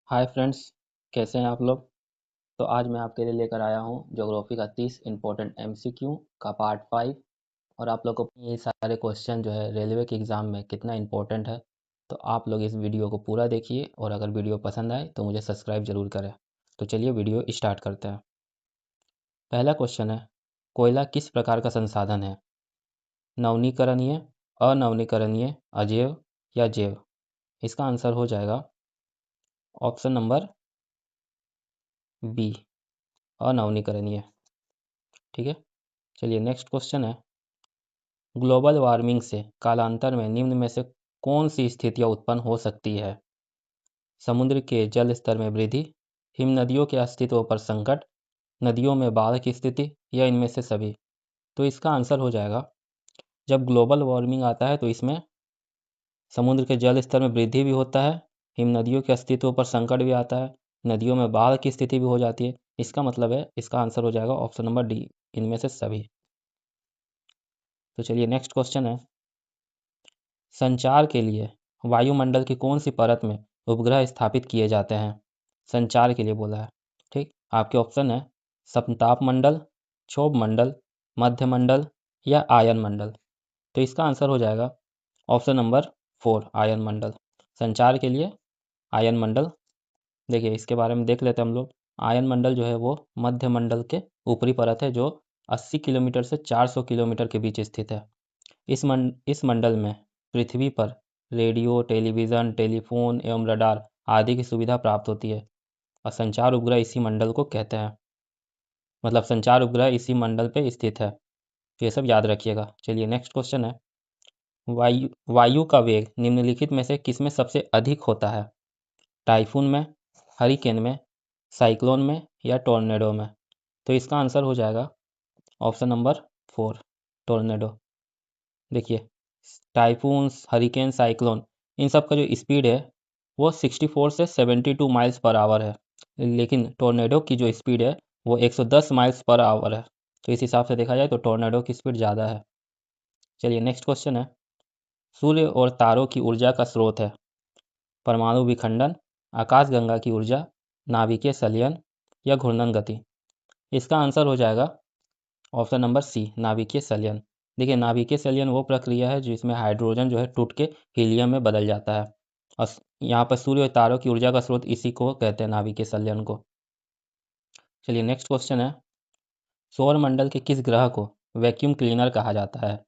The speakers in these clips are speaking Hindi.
हाय फ्रेंड्स, कैसे हैं आप लोग। तो आज मैं आपके लिए लेकर आया हूँ ज्योग्राफी का 30 इम्पोर्टेंट एमसीक्यू का पार्ट 5। और आप लोग को ये सारे क्वेश्चन जो है रेलवे के एग्ज़ाम में कितना इम्पोर्टेंट है, तो आप लोग इस वीडियो को पूरा देखिए और अगर वीडियो पसंद आए तो मुझे सब्सक्राइब ज़रूर करें। तो चलिए वीडियो स्टार्ट करते हैं। पहला क्वेश्चन है, कोयला किस प्रकार का संसाधन है? नवीनीकरणीय, अनवीनीकरणीय, अजैव या जैव? इसका आंसर हो जाएगा ऑप्शन नंबर बी, अनवीनीकरणीय। ठीक है, चलिए नेक्स्ट क्वेश्चन है, ग्लोबल वार्मिंग से कालांतर में निम्न में से कौन सी स्थितियां उत्पन्न हो सकती है? समुद्र के जल स्तर में वृद्धि, हिम नदियों के अस्तित्व पर संकट, नदियों में बाढ़ की स्थिति या इनमें से सभी? तो इसका आंसर हो जाएगा, जब ग्लोबल वार्मिंग आता है तो इसमें समुद्र के जल स्तर में वृद्धि भी होता है, हिम नदियों के अस्तित्व पर संकट भी आता है, नदियों में बाढ़ की स्थिति भी हो जाती है। इसका मतलब है इसका आंसर हो जाएगा ऑप्शन नंबर डी, इनमें से सभी। तो चलिए नेक्स्ट क्वेश्चन है, संचार के लिए वायुमंडल की कौन सी परत में उपग्रह स्थापित किए जाते हैं? संचार के लिए बोला है। ठीक, आपके ऑप्शन है समताप मंडल, क्षोभ मंडल, मध्य मंडल या आयन मंडल। तो इसका आंसर हो जाएगा ऑप्शन नंबर 4, आयन मंडल। संचार के लिए आयन मंडल। देखिए इसके बारे में देख लेते हैं हम लोग। आयन मंडल जो है वो मध्य मंडल के ऊपरी परत है जो 80 किलोमीटर से 400 किलोमीटर के बीच स्थित है। इस मंडल में पृथ्वी पर रेडियो, टेलीविज़न, टेलीफोन एवं रडार आदि की सुविधा प्राप्त होती है और संचार उपग्रह इसी मंडल को कहते हैं। मतलब संचार उपग्रह इसी मंडल पे स्थित है। तो ये सब याद रखिएगा। चलिए नेक्स्ट क्वेश्चन है, वायु का वेग निम्नलिखित में से किसमें सबसे अधिक होता है? टाइफून में, हरिकेन में, साइक्लोन में या टॉर्नेडो में? तो इसका आंसर हो जाएगा ऑप्शन नंबर 4, टॉर्नेडो। देखिए टाइफून्स, हरिकेन, साइक्लोन, इन सब का जो स्पीड है वो 64 से 72 माइल्स पर आवर है, लेकिन टोर्नेडो की जो स्पीड है वो 110 माइल्स पर आवर है। तो इस हिसाब से देखा जाए तो टोर्नेडो की स्पीड ज़्यादा है। चलिए नेक्स्ट क्वेश्चन है, सूर्य और तारों की ऊर्जा का स्रोत है परमाणु विखंडन, आकाशगंगा की ऊर्जा, नाभिकीय संलयन या घूर्णन गति? इसका आंसर हो जाएगा ऑप्शन नंबर सी, नाभिकीय संलयन। देखिए नाभिकीय संलयन वो प्रक्रिया है जिसमें हाइड्रोजन जो है टूट के हीलियम में बदल जाता है और यहाँ पर सूर्य और तारों की ऊर्जा का स्रोत इसी को कहते हैं, नाभिकीय संलयन को। चलिए नेक्स्ट क्वेश्चन है, सौर मंडल के किस ग्रह को वैक्यूम क्लीनर कहा जाता है?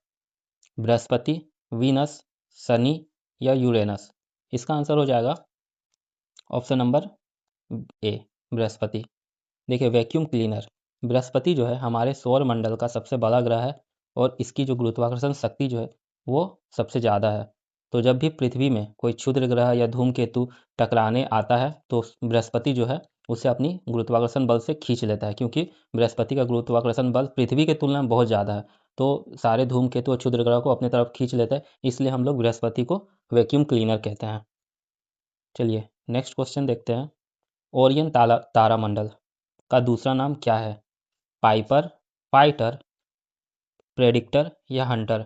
बृहस्पति, वीनस, शनि या यूरेनस? इसका आंसर हो जाएगा ऑप्शन नंबर ए, बृहस्पति। देखिए वैक्यूम क्लीनर, बृहस्पति जो है हमारे सौर मंडल का सबसे बड़ा ग्रह है और इसकी जो गुरुत्वाकर्षण शक्ति जो है वो सबसे ज़्यादा है। तो जब भी पृथ्वी में कोई क्षुद्र ग्रह या धूमकेतु टकराने आता है तो बृहस्पति जो है उसे अपनी गुरुत्वाकर्षण बल से खींच लेता है, क्योंकि बृहस्पति का गुरुत्वाकर्षण बल पृथ्वी के तुलना में बहुत ज़्यादा है। तो सारे धूमकेतु और क्षुद्र ग्रह को अपनी तरफ खींच लेता है, इसलिए हम लोग बृहस्पति को वैक्यूम क्लीनर कहते हैं। चलिए नेक्स्ट क्वेश्चन देखते हैं, ओरियन तारामंडल का दूसरा नाम क्या है? पाइपर, फाइटर, प्रेडिक्टर या हंटर?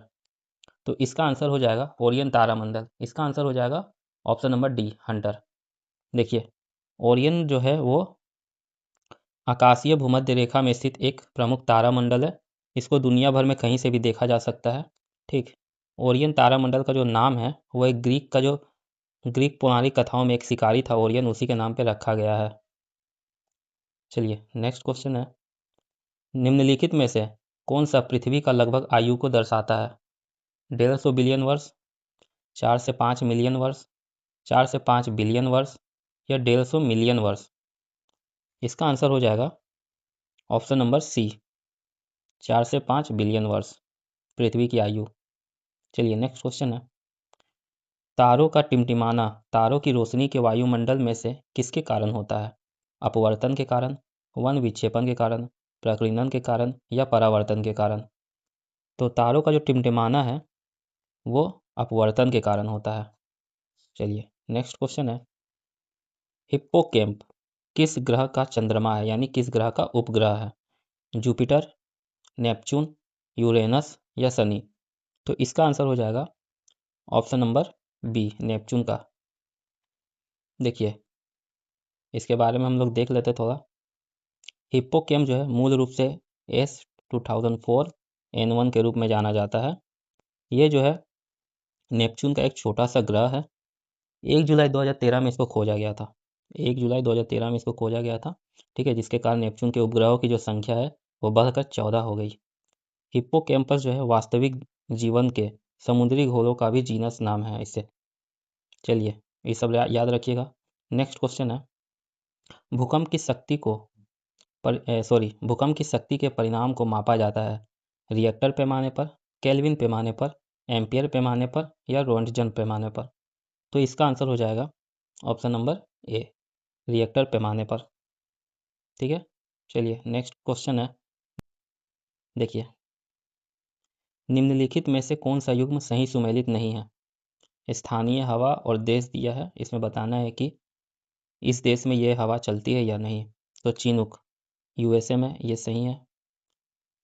तो इसका आंसर हो जाएगा ओरियन तारामंडल। इसका आंसर हो जाएगा ऑप्शन नंबर डी, हंटर। देखिए ओरियन जो है वो आकाशीय भूमध्य रेखा में स्थित एक प्रमुख तारामंडल है। इसको दुनिया भर में कहीं से भी देखा जा सकता है। ठीक, ओरियन तारामंडल का जो नाम है वो एक ग्रीक पौराणिक कथाओं में एक शिकारी था ओरियन, उसी के नाम पे रखा गया है। चलिए नेक्स्ट क्वेश्चन है, निम्नलिखित में से कौन सा पृथ्वी का लगभग आयु को दर्शाता है? 150 बिलियन वर्ष, 4 से 5 मिलियन वर्ष, 4 से 5 बिलियन वर्ष या 150 मिलियन वर्ष? इसका आंसर हो जाएगा ऑप्शन नंबर सी, 4 से 5 बिलियन वर्ष पृथ्वी की आयु। चलिए नेक्स्ट क्वेश्चन है, तारों का टिमटिमाना तारों की रोशनी के वायुमंडल में से किसके कारण होता है? अपवर्तन के कारण, वन विक्षेपण के कारण, प्रकीर्णन के कारण या परावर्तन के कारण? तो तारों का जो टिमटिमाना है वो अपवर्तन के कारण होता है। चलिए नेक्स्ट क्वेश्चन है, हिप्पोकैम्प किस ग्रह का चंद्रमा है, यानी किस ग्रह का उपग्रह है? जुपिटर, नेपच्यून, यूरेनस या शनि? तो इसका आंसर हो जाएगा ऑप्शन नंबर बी, नेपच्यून का। देखिए इसके बारे में हम लोग देख लेते थोड़ा। हिप्पोकैम्प जो है मूल रूप से S2004 N1 के रूप में जाना जाता है। ये जो है नेपच्यून का एक छोटा सा ग्रह है। 1 जुलाई 2013 में इसको खोजा गया था। 1 जुलाई 2013 में इसको खोजा गया था, ठीक है, जिसके कारण नेपच्यून के उपग्रहों की जो संख्या है वो बढ़कर 14 हो गई। हिप्पोकैम्पस जो है वास्तविक जीवन के समुद्री घोड़ों का भी जीनस नाम है इससे। चलिए ये सब याद रखिएगा। नेक्स्ट क्वेश्चन है, भूकंप की शक्ति को भूकंप की शक्ति के परिणाम को मापा जाता है रिएक्टर पैमाने पर, केल्विन पैमाने पर, एम्पियर पैमाने पर या रोंटगन पैमाने पर। तो इसका आंसर हो जाएगा ऑप्शन नंबर ए, रिएक्टर पैमाने पर। ठीक है, चलिए नेक्स्ट क्वेश्चन है, देखिए निम्नलिखित में से कौन सा युग्म सही सुमेलित नहीं है। स्थानीय हवा और देश दिया है, इसमें बताना है कि इस देश में ये हवा चलती है या नहीं। तो चिनूक यूएसए में, ये सही है।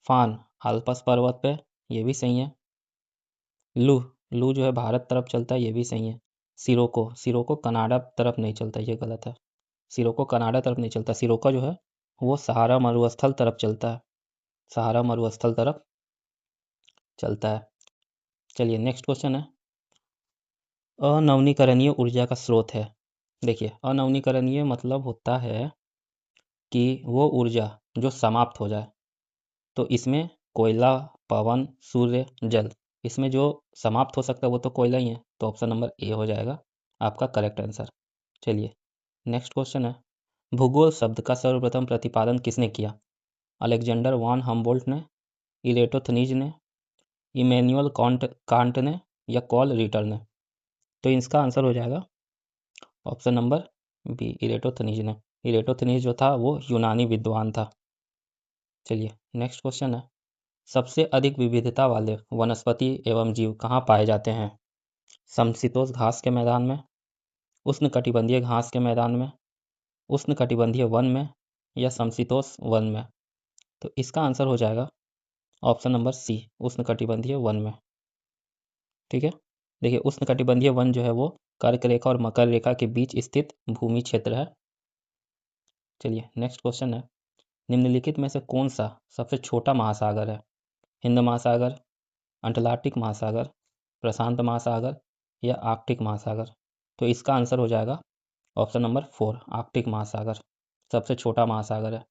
फान आल्पस पर्वत पे, ये भी सही है। लू लू जो है भारत तरफ चलता है, ये भी सही है। सिरोको कनाडा तरफ नहीं चलता, ये गलत है। सिरोको कनाडा तरफ नहीं चलता, सिरोका जो है वो सहारा मरुस्थल तरफ चलता है, सहारा मरुस्थल तरफ चलता है। चलिए नेक्स्ट क्वेश्चन है, अनवीकरणीय ऊर्जा का स्रोत है। देखिए अनवीकरणीय मतलब होता है कि वो ऊर्जा जो समाप्त हो जाए। तो इसमें कोयला, पवन, सूर्य, जल, इसमें जो समाप्त हो सकता है वो तो कोयला ही है। तो ऑप्शन नंबर ए हो जाएगा आपका करेक्ट आंसर। चलिए नेक्स्ट क्वेश्चन है, भूगोल शब्द का सर्वप्रथम प्रतिपादन किसने किया। अलेक्जेंडर वान हम्बोल्ट ने, इरेटोथनीज ने, इमैनुअल कांट ने या कॉल रिटर ने। तो इसका आंसर हो जाएगा ऑप्शन नंबर बी, इरेटोथनीज ने। इरेटोथनीज जो था वो यूनानी विद्वान था। चलिए नेक्स्ट क्वेश्चन है, सबसे अधिक विविधता वाले वनस्पति एवं जीव कहाँ पाए जाते हैं। समशीतोष्ण घास के मैदान में, उष्णकटिबंधीय घास के मैदान में, उष्णकटिबंधीय वन में या समशीतोष्ण वन में। तो इसका आंसर हो जाएगा ऑप्शन नंबर सी, उष्णकटिबंधीय वन में। ठीक है, देखिए उष्णकटिबंधीय वन जो है वो कर्क रेखा और मकर रेखा के बीच स्थित भूमि क्षेत्र है। चलिए नेक्स्ट क्वेश्चन है, निम्नलिखित में से कौन सा सबसे छोटा महासागर है। हिंद महासागर, अंटार्कटिक महासागर, प्रशांत महासागर या आर्कटिक महासागर। तो इसका आंसर हो जाएगा ऑप्शन नंबर 4, आर्कटिक महासागर सबसे छोटा महासागर है।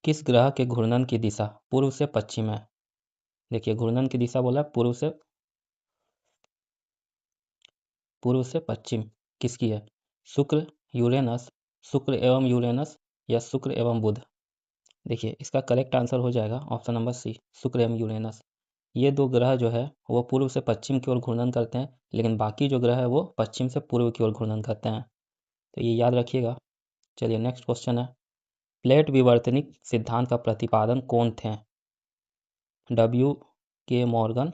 किस ग्रह के घूर्णन की दिशा पूर्व से पश्चिम है। देखिए घूर्णन की दिशा बोला पूर्व से पश्चिम किसकी है। शुक्र, यूरेनस, शुक्र एवं यूरेनस या शुक्र एवं बुध। देखिए इसका करेक्ट आंसर हो जाएगा ऑप्शन नंबर सी, शुक्र एवं यूरेनस। ये दो ग्रह जो है वो पूर्व से पश्चिम की ओर घूर्णन करते हैं, लेकिन बाकी जो ग्रह है वो पश्चिम से पूर्व की ओर घूर्णन करते हैं। तो ये याद रखिएगा। चलिए नेक्स्ट क्वेश्चन है, प्लेट विवर्तनिक सिद्धांत का प्रतिपादन कौन थे। W.K. मॉर्गन,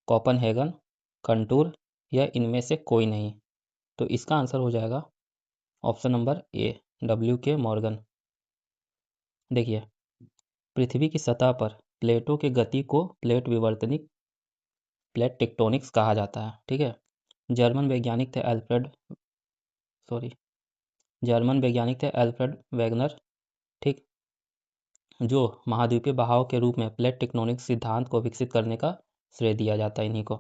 कोपेनहेगन, कंटूर या इनमें से कोई नहीं। तो इसका आंसर हो जाएगा option number A, W.K. Morgan. देखिए पृथ्वी की सतह पर प्लेटों की गति को प्लेट टेक्टोनिक्स कहा जाता है। ठीक है, जर्मन वैज्ञानिक थे एल्फ्रेड वैगनर, ठीक, जो महाद्वीपीय बहाव के रूप में प्लेट टेक्टोनिक्स सिद्धांत को विकसित करने का श्रेय दिया जाता है इन्हीं को।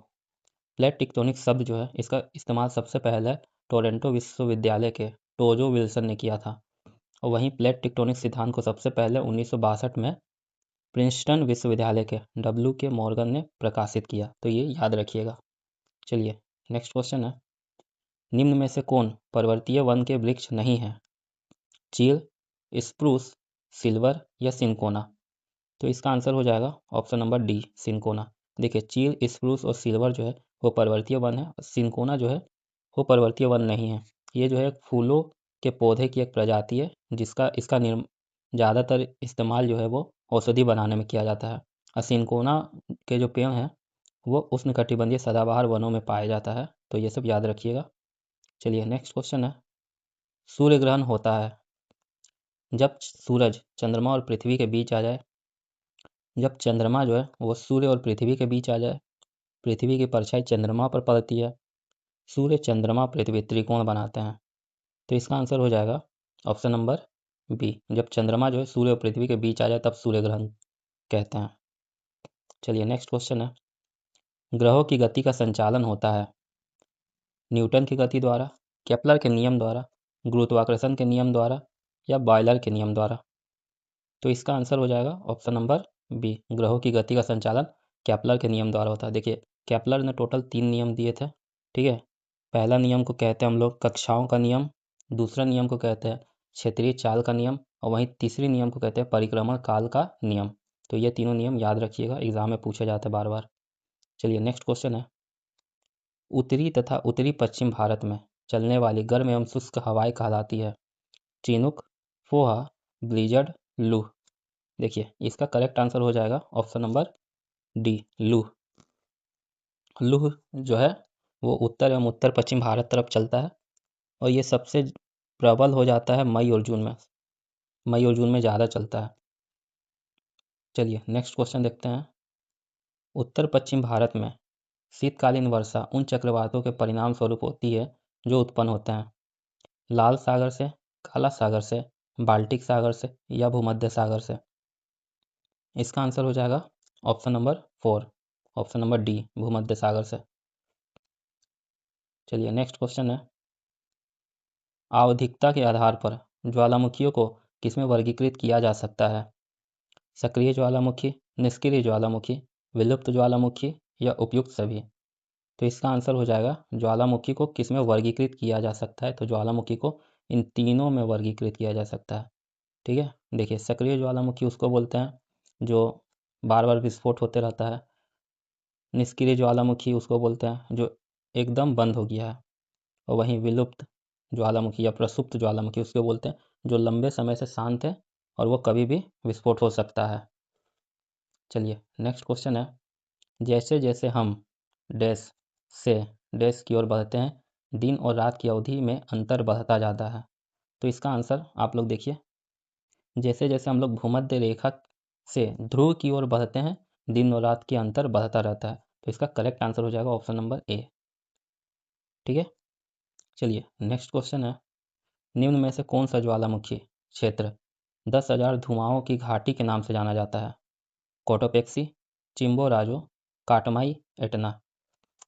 प्लेट टेक्टोनिक्स शब्द जो है इसका इस्तेमाल सबसे पहले टोरंटो विश्वविद्यालय के टोजो विल्सन ने किया था, और वहीं प्लेट टेक्टोनिक्स सिद्धांत को सबसे पहले 1962 में प्रिंसटन विश्वविद्यालय के W.K. मॉर्गन ने प्रकाशित किया। तो ये याद रखिएगा। चलिए नेक्स्ट क्वेश्चन है, निम्न में से कौन पर्वतीय वन के वृक्ष नहीं है। चील, स्प्रूस, सिल्वर या सिंकोना। तो इसका आंसर हो जाएगा ऑप्शन नंबर डी, सिंकोना। देखिए चील, स्प्रूस और सिल्वर जो है वो पर्वतीय वन है, सिंकोना जो है वो पर्वतीय वन नहीं है। ये जो है फूलों के पौधे की एक प्रजाति है जिसका ज़्यादातर इस्तेमाल जो है वो औषधि बनाने में किया जाता है। और सिंकोना के जो पेड़ हैं वो उष्णकटिबंधीय सदाबहार वनों में पाया जाता है। तो ये सब याद रखिएगा। चलिए नेक्स्ट क्वेश्चन है, सूर्य ग्रहण होता है जब सूरज, चंद्रमा और पृथ्वी के बीच आ जाए, जब चंद्रमा जो है वो सूर्य और पृथ्वी के बीच आ जाए, पृथ्वी की परछाई चंद्रमा पर पड़ती है, सूर्य, चंद्रमा, पृथ्वी त्रिकोण बनाते हैं। तो इसका आंसर हो जाएगा ऑप्शन नंबर बी। जब चंद्रमा जो है सूर्य और पृथ्वी के बीच आ जाए तब सूर्य ग्रहण कहते हैं। चलिए नेक्स्ट क्वेश्चन है, ग्रहों की गति का संचालन होता है न्यूटन की गति द्वारा, केपलर के नियम द्वारा, गुरुत्वाकर्षण के नियम द्वारा या बॉयलर के नियम द्वारा। तो इसका आंसर हो जाएगा ऑप्शन नंबर बी। ग्रहों की गति का संचालन केपलर के नियम द्वारा होता है। देखिए केपलर ने टोटल 3 नियम दिए थे, ठीक है। पहला नियम को कहते हैं हम लोग कक्षाओं का नियम, दूसरा नियम को कहते हैं क्षेत्रीय चाल का नियम, और वहीं तीसरे नियम को कहते हैं परिक्रमण काल का नियम। तो ये तीनों नियम याद रखिएगा, एग्जाम में पूछे जाते हैं बार बार। चलिए नेक्स्ट क्वेश्चन है, उत्तरी तथा उत्तरी पश्चिम भारत में चलने वाली गर्म एवं शुष्क हवाएं कहलाती है चिनूक, फोहा, ब्लिजर्ड, लू। देखिए इसका करेक्ट आंसर हो जाएगा ऑप्शन नंबर डी, लू। लू जो है वो उत्तर एवं उत्तर पश्चिम भारत तरफ चलता है और ये सबसे प्रबल हो जाता है मई और जून में, मई और जून में ज़्यादा चलता है। चलिए नेक्स्ट क्वेश्चन देखते हैं, उत्तर पश्चिम भारत में शीतकालीन वर्षा उन चक्रवातों के परिणाम स्वरूप होती है जो उत्पन्न होते हैं लाल सागर से, काला सागर से, बाल्टिक सागर से या भूमध्य सागर से। इसका आंसर हो जाएगा option number 4, option number D, भूमध्य सागर से। चलिए नेक्स्ट क्वेश्चन है, आवधिकता के आधार पर ज्वालामुखियों को किसमें वर्गीकृत किया जा सकता है सक्रिय ज्वालामुखी, निष्क्रिय ज्वालामुखी, विलुप्त ज्वालामुखी या उपयुक्त सभी। तो इसका आंसर हो जाएगा ज्वालामुखी को किसमें वर्गीकृत किया जा सकता है, तो ज्वालामुखी को इन तीनों में वर्गीकृत किया जा सकता है, ठीक है। देखिए सक्रिय ज्वालामुखी उसको बोलते हैं जो बार बार विस्फोट होते रहता है, निष्क्रिय ज्वालामुखी उसको बोलते हैं जो एकदम बंद हो गया है, और वहीं विलुप्त ज्वालामुखी या प्रसुप्त ज्वालामुखी उसको बोलते हैं जो लंबे समय से शांत है और वो कभी भी विस्फोट हो सकता है। चलिए नेक्स्ट क्वेश्चन है, जैसे जैसे हम डैश से डैश की ओर बढ़ते हैं दिन और रात की अवधि में अंतर बढ़ता जाता है। तो इसका आंसर आप लोग देखिए, जैसे जैसे हम लोग भूमध्य रेखा से ध्रुव की ओर बढ़ते हैं दिन और रात के अंतर बढ़ता रहता है। तो इसका करेक्ट आंसर हो जाएगा ऑप्शन नंबर ए, ठीक है। चलिए नेक्स्ट क्वेश्चन है, निम्न में से कौन सा ज्वालामुखी क्षेत्र 10,000 धुआंओं की घाटी के नाम से जाना जाता है कोटोपेक्सी, चिम्बोराजो, काटमाई, एटना।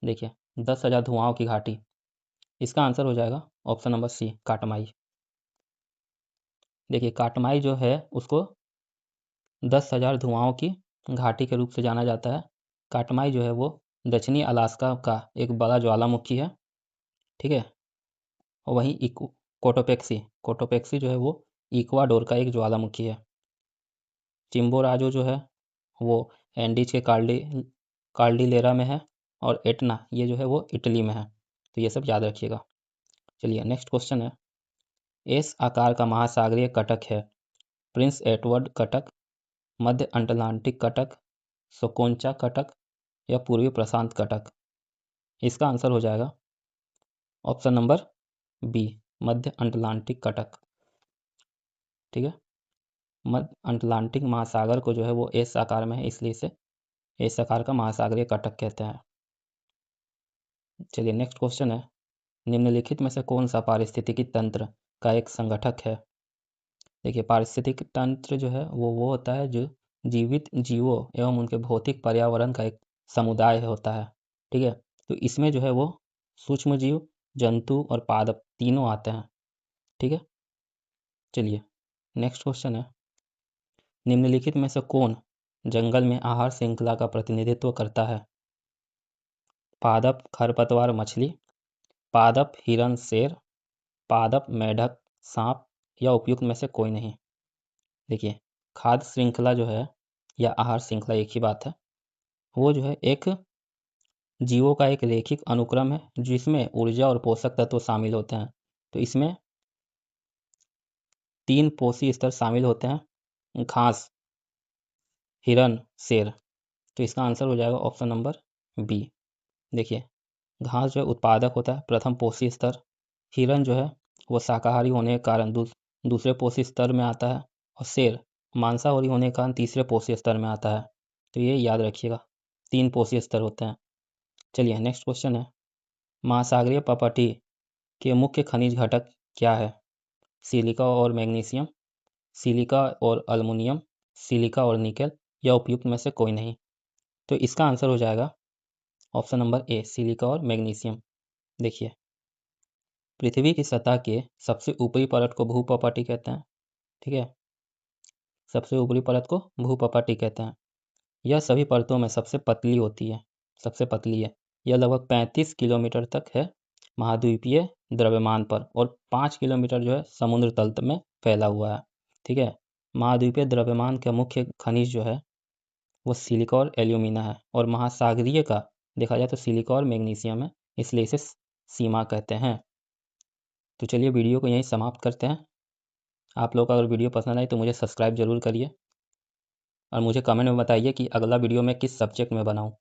देखिए 10,000 धुआंओं की घाटी, इसका आंसर हो जाएगा ऑप्शन नंबर सी, काटमाई। देखिए काटमाई जो है उसको 10,000 धुआंओं की घाटी के रूप से जाना जाता है। काटमाई जो है वो दक्षिणी अलास्का का एक बड़ा ज्वालामुखी है, ठीक है। और वहीं कोटोपेक्सी कोटोपेक्सी जो है वो इक्वाडोर का एक ज्वालामुखी है। चिम्बोराजो जो है वो एंडीज के कार्डिलेरा में है, और एटना ये जो है वो इटली में है। तो ये सब याद रखिएगा। चलिए नेक्स्ट क्वेश्चन है, एस आकार का महासागरीय कटक है प्रिंस एडवर्ड कटक, मध्य अटलांटिक कटक, सोकोंचा कटक या पूर्वी प्रशांत कटक। इसका आंसर हो जाएगा ऑप्शन नंबर बी, मध्य अटलांटिक कटक, ठीक है। मध्य अटलांटिक महासागर को जो है वो एस आकार में है, इसलिए इसे एस आकार का महासागरीय कटक कहते हैं। चलिए नेक्स्ट क्वेश्चन है, निम्नलिखित में से कौन सा पारिस्थितिकी तंत्र का एक संगठक है। देखिए पारिस्थितिक तंत्र जो है वो होता है जो जीवित जीवों एवं उनके भौतिक पर्यावरण का एक समुदाय होता है, ठीक है। तो इसमें जो है वो सूक्ष्म जीव, जंतु और पादप तीनों आते हैं, ठीक है। चलिए नेक्स्ट क्वेश्चन है, निम्नलिखित में से कौन जंगल में आहार श्रृंखला का प्रतिनिधित्व करता है पादप खरपतवार मछली, पादप हिरण शेर, पादप मेढक सांप या उपयुक्त में से कोई नहीं। देखिए खाद्य श्रृंखला जो है या आहार श्रृंखला एक ही बात है, वो जो है एक जीवों का एक रैखिक अनुक्रम है जिसमें ऊर्जा और पोषक तत्व शामिल होते हैं। तो इसमें 3 पोषी स्तर शामिल होते हैं, घास, हिरण, शेर। तो इसका आंसर हो जाएगा ऑप्शन नंबर बी। देखिए घास जो है उत्पादक होता है, प्रथम पोषी स्तर। हिरण जो है वो शाकाहारी होने के कारण दूसरे पोषी स्तर में आता है, और शेर मांसाहारी होने के कारण तीसरे पोषी स्तर में आता है। तो ये याद रखिएगा, 3 पोषी स्तर होते हैं। चलिए नेक्स्ट क्वेश्चन है, महासागरीय पपटी के मुख्य खनिज घटक क्या है? सिलिका और मैग्नीशियम, सिलिका और अल्मुनियम, सिलिका और निकेल, या उपयुक्त में से कोई नहीं? तो इसका आंसर हो जाएगा ऑप्शन नंबर ए, सिलिका और मैग्नीशियम। देखिए, पृथ्वी की सतह के सबसे ऊपरी परत को भूसपाटी कहते हैं। ठीक है, सबसे ऊपरी परत को भूसपाटी कहते हैं। यह सभी परतों में सबसे पतली होती है, सबसे पतली है। यह लगभग 35 किलोमीटर तक है महाद्वीपीय द्रव्यमान पर, और 5 किलोमीटर जो है समुद्र तल में फैला हुआ है। ठीक है, महाद्वीपीय द्रव्यमान का मुख्य खनिज जो है वो सिलिका और एल्यूमिना है, और महासागरीय का देखा जाए तो सिलिका और मैग्नीशियम है, इसलिए इसे सीमा कहते हैं। तो चलिए वीडियो को यहीं समाप्त करते हैं। आप लोग का अगर वीडियो पसंद आए तो मुझे सब्सक्राइब जरूर करिए, और मुझे कमेंट में बताइए कि अगला वीडियो मैं किस सब्जेक्ट में बनाऊं।